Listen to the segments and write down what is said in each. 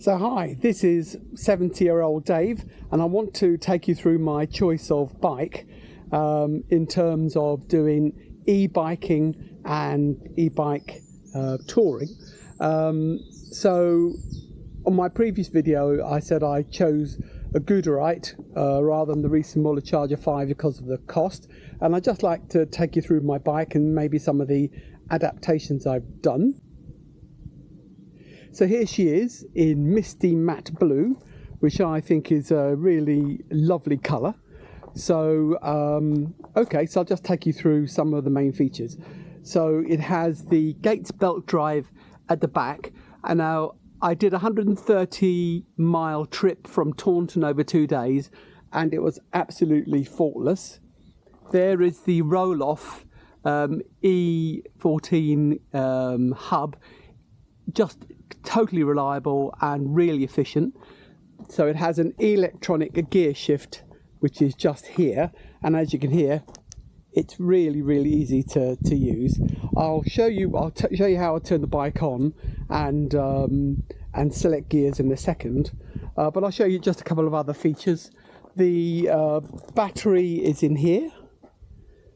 So hi, this is 70-year-old Dave, and I want to take you through my choice of bike in terms of doing e-biking and e-bike touring. So on my previous video I said I chose a Gudurite rather than the recent Muller Charger 5 because of the cost, and I'd just like to take you through my bike and maybe some of the adaptations I've done. So here she is in misty matte blue, which I think is a really lovely colour. So okay, so I'll just take you through some of the main features. So it has the Gates belt drive at the back, and now I did a 130-mile trip from Taunton over 2 days, and it was absolutely faultless. There is the roll-off E14 hub, just totally reliable and really efficient. So it has an electronic gear shift, which is just here, and as you can hear, it's really easy to use. I'll show you how I turn the bike on and select gears in a second, but I'll show you just a couple of other features. The battery is in here.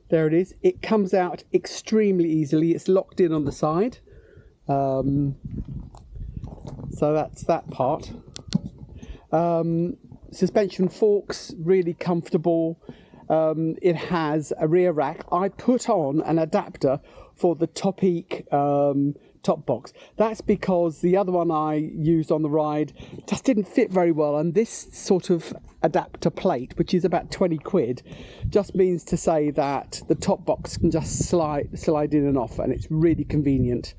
There it is. It comes out extremely easily. It's locked in on the side. So that's that part. Suspension forks, really comfortable. It has a rear rack. I put on an adapter for the Topeak top box. That's because the other one I used on the ride just didn't fit very well, and this sort of adapter plate, which is about 20 quid, just means to say that the top box can just slide in and off, and it's really convenient.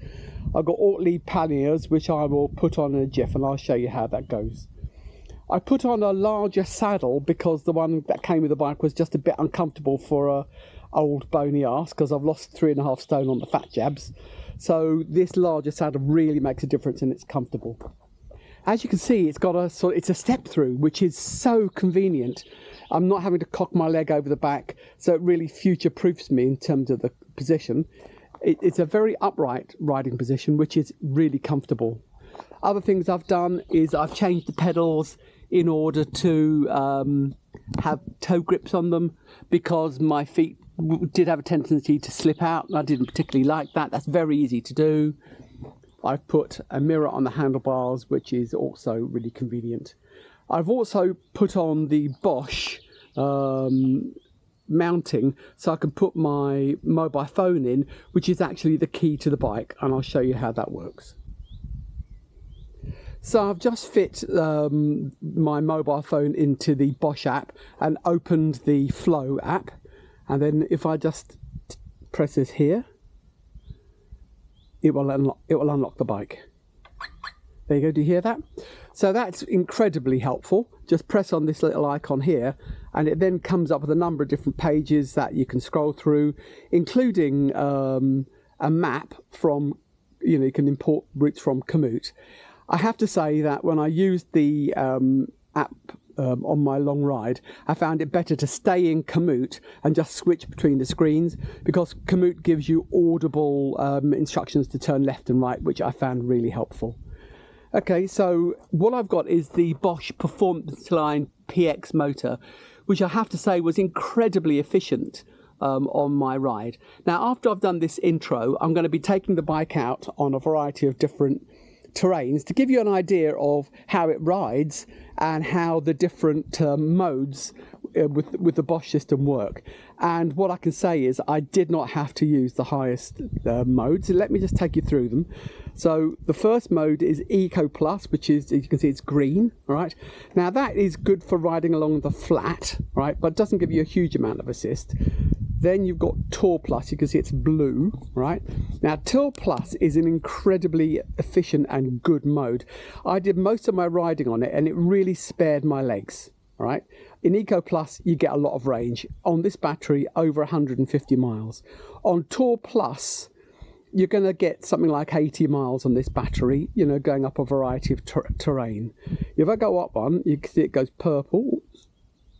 I've got Ortlieb panniers, which I will put on in a jiff, and I'll show you how that goes. I put on a larger saddle because the one that came with the bike was just a bit uncomfortable for a old bony arse, because I've lost 3.5 stone on the fat jabs. So this larger saddle really makes a difference, and it's comfortable. As you can see, it's a step through, which is so convenient. I'm not having to cock my leg over the back, so it really future-proofs me in terms of the position. It's a very upright riding position, which is really comfortable. Other things I've done is I've changed the pedals in order to have toe grips on them, because my feet did have a tendency to slip out, and I didn't particularly like that. That's very easy to do. I've put a mirror on the handlebars, which is also really convenient. I've also put on the Bosch mounting, so I can put my mobile phone in, which is actually the key to the bike, and I'll show you how that works. So I've just fit my mobile phone into the Bosch app and opened the Flow app, and then if I just press this here, it will unlock the bike. There you go, do you hear that? So that's incredibly helpful. Just press on this little icon here, and it then comes up with a number of different pages that you can scroll through, including a map from, you can import routes from Komoot. I have to say that when I used the app on my long ride, I found it better to stay in Komoot and just switch between the screens, because Komoot gives you audible instructions to turn left and right, which I found really helpful. Okay, so what I've got is the Bosch Performance Line PX motor, which I have to say was incredibly efficient on my ride. Now, after I've done this intro, I'm going to be taking the bike out on a variety of different terrains to give you an idea of how it rides and how the different modes with the Bosch system work. And what I can say is I did not have to use the highest modes. Let me just take you through them. So the first mode is Eco Plus, which is, as you can see, it's green. All right, now that is good for riding along the flat, right, but doesn't give you a huge amount of assist. Then you've got Tour Plus. You can see it's blue, right? Now, Tour Plus is an incredibly efficient and good mode. I did most of my riding on it, and it really spared my legs, all right? In Eco Plus, you get a lot of range. On this battery, over 150 miles. On Tour Plus, you're going to get something like 80 miles on this battery, going up a variety of terrain. If I go up one, you can see it goes purple.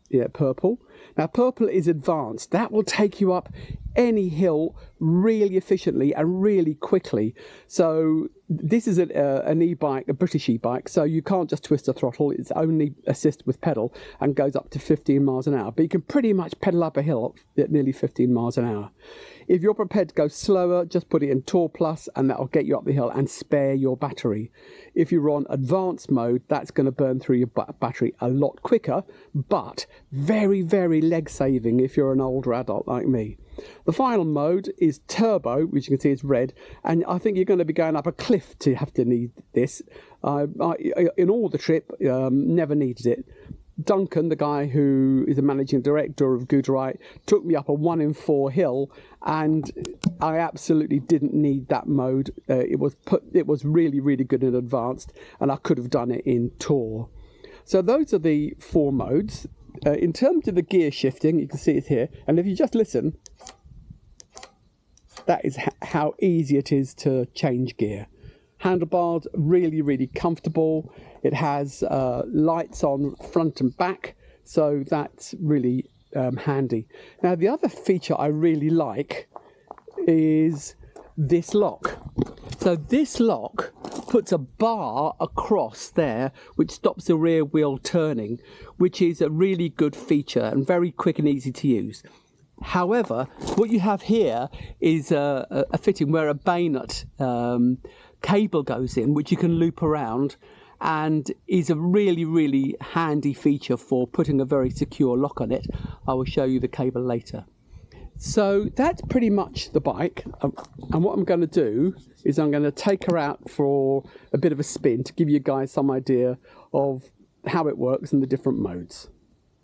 Yeah, purple. Now purple is advanced. That will take you up any hill really efficiently and really quickly. So this is an e-bike, a British e-bike, so you can't just twist the throttle. It's only assist with pedal and goes up to 15 miles an hour. But you can pretty much pedal up a hill at nearly 15 miles an hour. If you're prepared to go slower, just put it in Tour Plus and that'll get you up the hill and spare your battery. If you're on advanced mode, that's going to burn through your battery a lot quicker, but very, very leg saving if you're an older adult like me. The final mode is turbo, which you can see is red, and I think you're going to be going up a cliff to have to need this. In all the trip, never needed it. Duncan, the guy who is the managing director of Gudrite, took me up a 1 in 4 hill, and I absolutely didn't need that mode. It was really, really good and advanced, and I could have done it in Tour. So those are the 4 modes. In terms of the gear shifting, you can see it here, and if you just listen, that is how easy it is to change gear. Handlebars, really, really comfortable. It has lights on front and back, so that's really handy. Now, the other feature I really like is this lock. So this lock puts a bar across there which stops the rear wheel turning, which is a really good feature and very quick and easy to use. However, what you have here is a fitting where a bayonet cable goes in, which you can loop around, and is a really, really handy feature for putting a very secure lock on it. I will show you the cable later. So that's pretty much the bike, and what I'm going to do is I'm going to take her out for a bit of a spin to give you guys some idea of how it works and the different modes.